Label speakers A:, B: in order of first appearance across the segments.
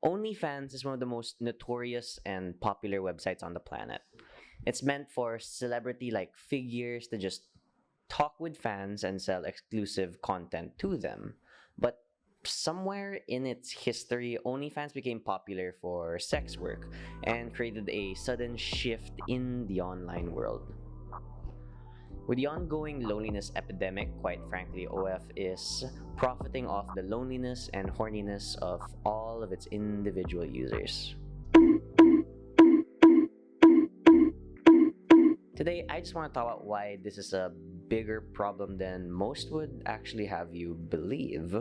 A: OnlyFans is one of the most notorious and popular websites on the planet. It's meant for celebrity like figures to just talk with fans and sell exclusive content to them. But somewhere in its history, OnlyFans became popular for sex work and created a sudden shift in the online world. With the ongoing loneliness epidemic, quite frankly, OF is profiting off the loneliness and horniness of all of its individual users. Today, I just want to talk about why this is a bigger problem than most would actually have you believe.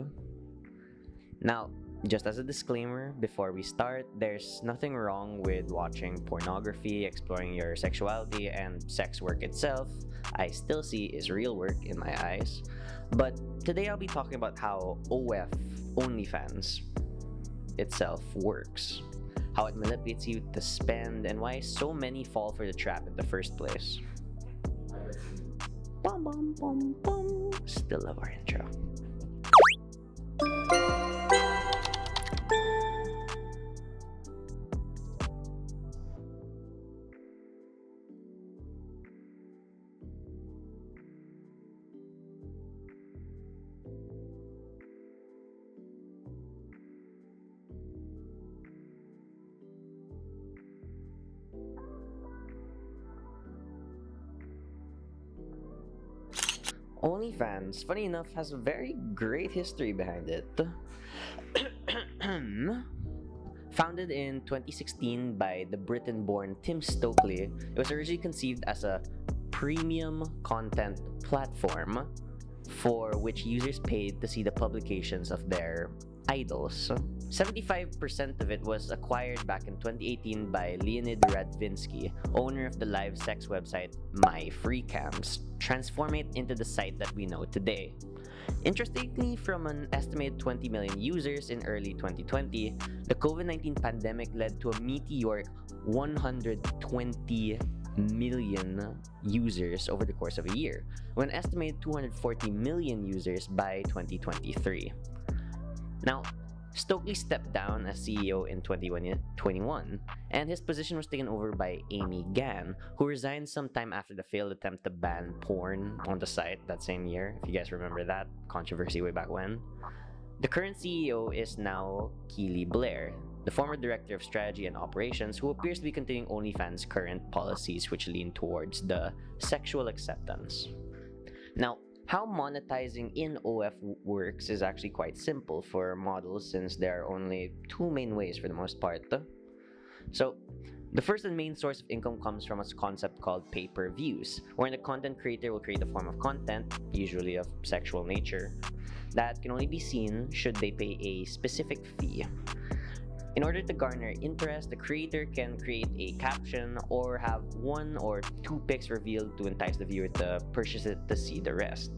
A: Now, just as a disclaimer, before we start, there's nothing wrong with watching pornography, exploring your sexuality, and sex work itself. I still see is real work in my eyes. But today I'll be talking about how OF, OnlyFans, itself works, how it manipulates you to spend, and why so many fall for the trap in the first place. Bum bum bum bum. Still love our intro. OnlyFans, funny enough, has a very great history behind it. Founded in 2016 by the Britain-born Tim Stokely, it was originally conceived as a premium content platform for which users paid to see the publications of their idols. 75% of it was acquired back in 2018 by Leonid Radvinsky, owner of the live sex website MyFreeCams, transforming it into the site that we know today. Interestingly, from an estimated 20 million users in early 2020, the COVID-19 pandemic led to a meteoric 120 million users over the course of a year, with an estimated 240 million users by 2023. Now, Stokely stepped down as CEO in 2021, and his position was taken over by Amy Gann, who resigned sometime after the failed attempt to ban porn on the site that same year, if you guys remember that controversy way back when. The current CEO is now Keely Blair, the former director of strategy and operations, who appears to be continuing OnlyFans' current policies, which lean towards the sexual acceptance. Now, how monetizing in OF works is actually quite simple for models, since there are only two main ways for the most part. So, the first and main source of income comes from a concept called pay-per-views, wherein the content creator will create a form of content, usually of sexual nature, that can only be seen should they pay a specific fee. In order to garner interest, the creator can create a caption or have one or two pics revealed to entice the viewer to purchase it to see the rest.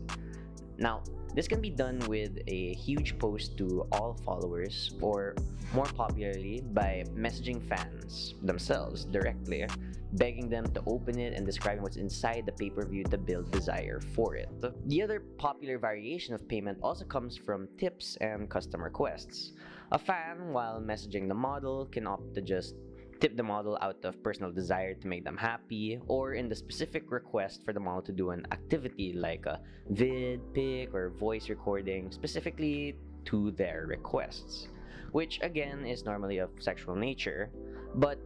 A: Now, this can be done with a huge post to all followers, or more popularly, by messaging fans themselves directly, begging them to open it and describing what's inside the pay-per-view to build desire for it. The other popular variation of payment also comes from tips and custom requests. A fan, while messaging the model, can opt to just tip the model out of personal desire to make them happy, or in the specific request for the model to do an activity like a vid, pic, or voice recording specifically to their requests, which again is normally of sexual nature, but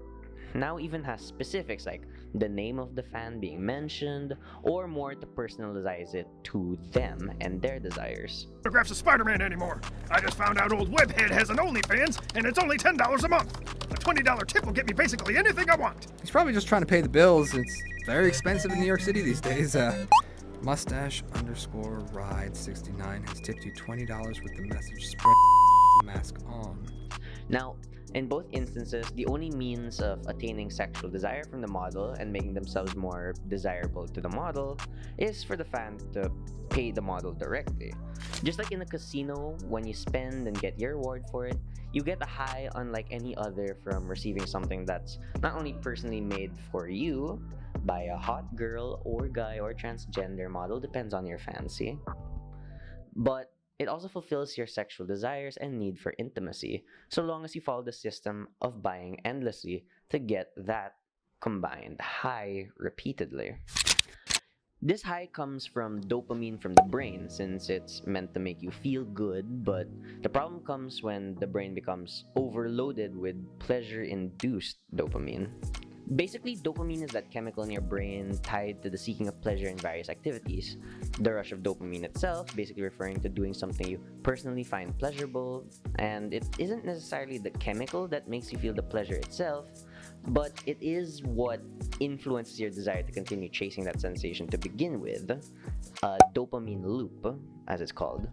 A: now even has specifics like the name of the fan being mentioned, or more to personalize it to them and their desires.
B: Photographs of Spider-Man anymore. I just found out old Webhead has an OnlyFans, and it's only $10 a month. A $20 tip will get me basically anything I want.
C: He's probably just trying to pay the bills. It's very expensive in New York City these days. Mustache_ride69 has tipped you $20 with the message spread mask on.
A: Now, in both instances, the only means of attaining sexual desire from the model and making themselves more desirable to the model is for the fan to pay the model directly. Just like in a casino, when you spend and get your reward for it, you get a high unlike any other from receiving something that's not only personally made for you by a hot girl or guy or transgender model, depends on your fancy, but it also fulfills your sexual desires and need for intimacy, so long as you follow the system of buying endlessly to get that combined high repeatedly. This high comes from dopamine from the brain since it's meant to make you feel good, but the problem comes when the brain becomes overloaded with pleasure induced dopamine. Basically, dopamine is that chemical in your brain tied to the seeking of pleasure in various activities. The rush of dopamine itself, basically referring to doing something you personally find pleasurable, and it isn't necessarily the chemical that makes you feel the pleasure itself, but it is what influences your desire to continue chasing that sensation to begin with, a dopamine loop, as it's called.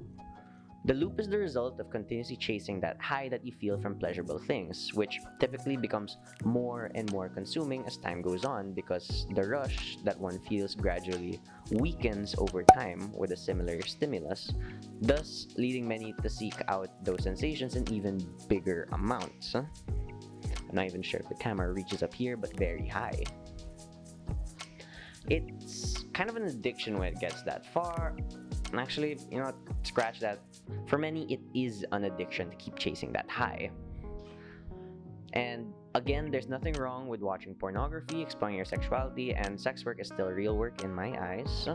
A: The loop is the result of continuously chasing that high that you feel from pleasurable things, which typically becomes more and more consuming as time goes on because the rush that one feels gradually weakens over time with a similar stimulus, thus leading many to seek out those sensations in even bigger amounts. I'm not even sure if the camera reaches up here, but very high. It's kind of an addiction when it gets that far. And actually, scratch that. For many, it is an addiction to keep chasing that high. And again, there's nothing wrong with watching pornography, exploring your sexuality, and sex work is still real work in my eyes.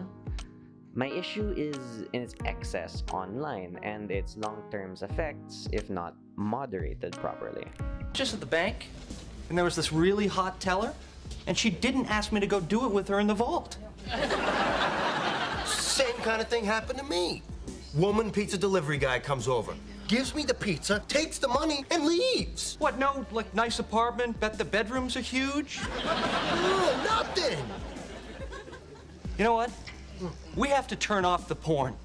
A: My issue is in its excess online and its long-term effects if not moderated properly.
D: Just at the bank, and there was this really hot teller, and she didn't ask me to go do it with her in the vault.
E: Same kind of thing happened to me. Woman pizza delivery guy comes over, gives me the pizza, takes the money, and leaves.
D: What, no, like, nice apartment, bet the bedrooms are huge?
E: No, nothing.
D: You know what? We have to turn off the porn.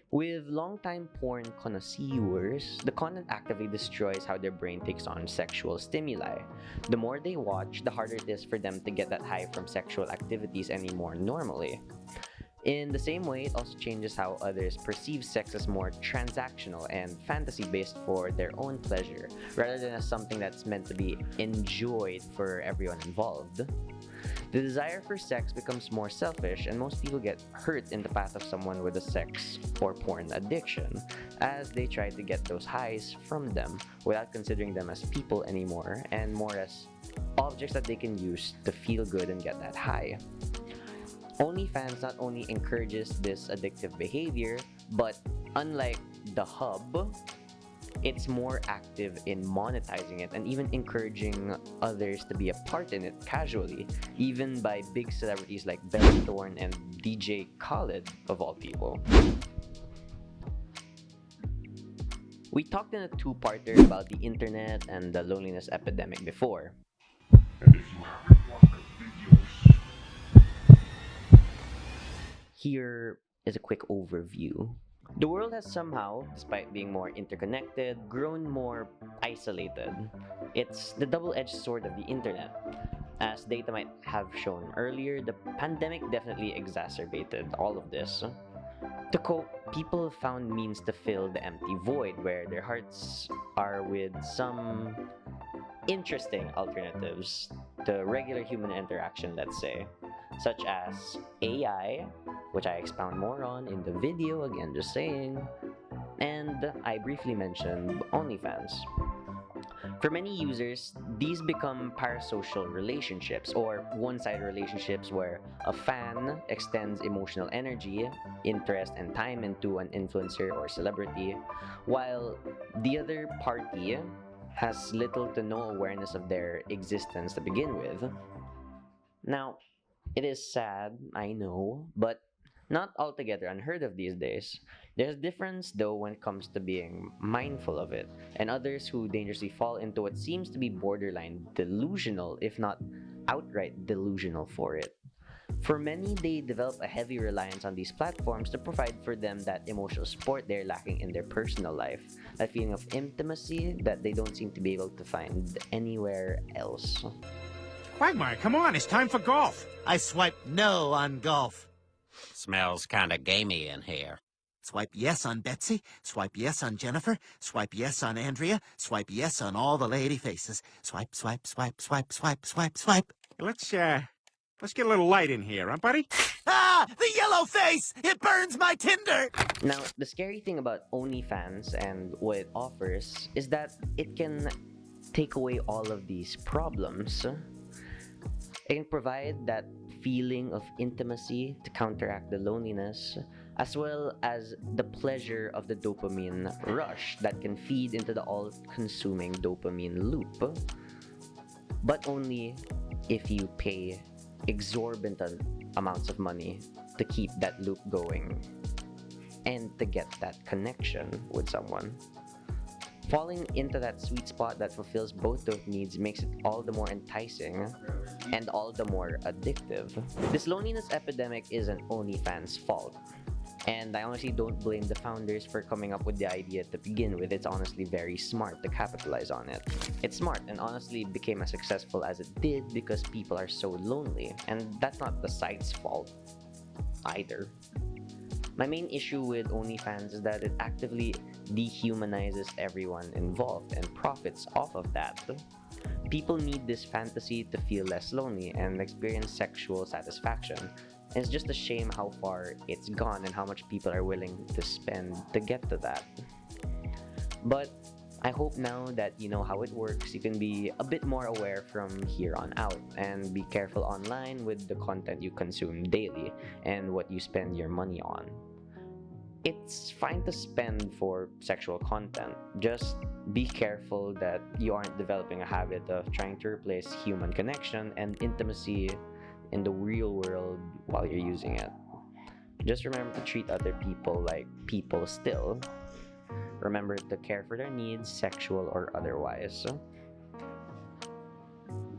A: With longtime porn connoisseurs, the content actively destroys how their brain takes on sexual stimuli. The more they watch, the harder it is for them to get that high from sexual activities anymore normally. In the same way, it also changes how others perceive sex as more transactional and fantasy-based for their own pleasure, rather than as something that's meant to be enjoyed for everyone involved. The desire for sex becomes more selfish, and most people get hurt in the path of someone with a sex or porn addiction, as they try to get those highs from them without considering them as people anymore, and more as objects that they can use to feel good and get that high. OnlyFans not only encourages this addictive behavior, but unlike the hub, it's more active in monetizing it and even encouraging others to be a part in it casually, even by big celebrities like Bella Thorne and DJ Khaled, of all people. We talked in a two-parter about the internet and the loneliness epidemic before. Here is a quick overview. The world has somehow, despite being more interconnected, grown more isolated. It's the double-edged sword of the internet. As data might have shown earlier, the pandemic definitely exacerbated all of this. To cope, people found means to fill the empty void where their hearts are with some interesting alternatives to regular human interaction, let's say, such as AI, which I expound more on in the video, again just saying, and I briefly mentioned OnlyFans. For many users, these become parasocial relationships or one-sided relationships where a fan extends emotional energy, interest, and time into an influencer or celebrity, while the other party has little to no awareness of their existence to begin with. Now, it is sad, I know, but not altogether unheard of these days. There's a difference though when it comes to being mindful of it, and others who dangerously fall into what seems to be borderline delusional, if not outright delusional for it. For many, they develop a heavy reliance on these platforms to provide for them that emotional support they're lacking in their personal life, that feeling of intimacy that they don't seem to be able to find anywhere else.
F: Quagmire, come on, it's time for golf.
G: I swipe no on golf.
H: Smells kinda gamey in here.
G: Swipe yes on Betsy, swipe yes on Jennifer, swipe yes on Andrea, swipe yes on all the lady faces. Swipe, swipe, swipe, swipe, swipe, swipe, swipe.
F: Let's Let's get a little light in here, huh, buddy?
G: Ah, the yellow face! It burns my tinder!
A: Now, the scary thing about OnlyFans and what it offers is that it can take away all of these problems. It can provide that feeling of intimacy to counteract the loneliness, as well as the pleasure of the dopamine rush that can feed into the all-consuming dopamine loop. But only if you pay exorbitant amounts of money to keep that loop going and to get that connection with someone. Falling into that sweet spot that fulfills both those needs makes it all the more enticing and all the more addictive. This loneliness epidemic isn't OnlyFans' fault. And I honestly don't blame the founders for coming up with the idea to begin with. It's honestly very smart to capitalize on it. It's smart and honestly became as successful as it did because people are so lonely. And that's not the site's fault either. My main issue with OnlyFans is that it actively dehumanizes everyone involved and profits off of that. People need this fantasy to feel less lonely and experience sexual satisfaction. And it's just a shame how far it's gone and how much people are willing to spend to get to that. But I hope now that you know how it works, you can be a bit more aware from here on out and be careful online with the content you consume daily and what you spend your money on. It's fine to spend for sexual content. Just be careful that you aren't developing a habit of trying to replace human connection and intimacy in the real world while you're using it. Just remember to treat other people like people still. Remember to care for their needs, sexual or otherwise. So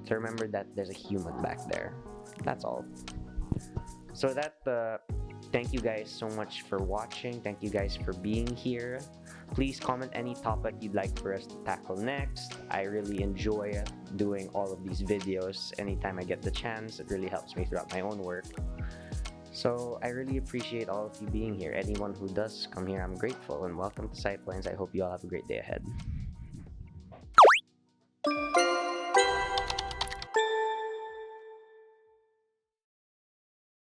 A: remember that there's a human back there. That's all. So thank you guys so much for watching. Thank you guys for being here. Please comment any topic you'd like for us to tackle next. I really enjoy doing all of these videos anytime I get the chance. It really helps me throughout my own work. So I really appreciate all of you being here. Anyone who does come here, I'm grateful, and welcome to PsyPoints. I hope you all have a great day ahead.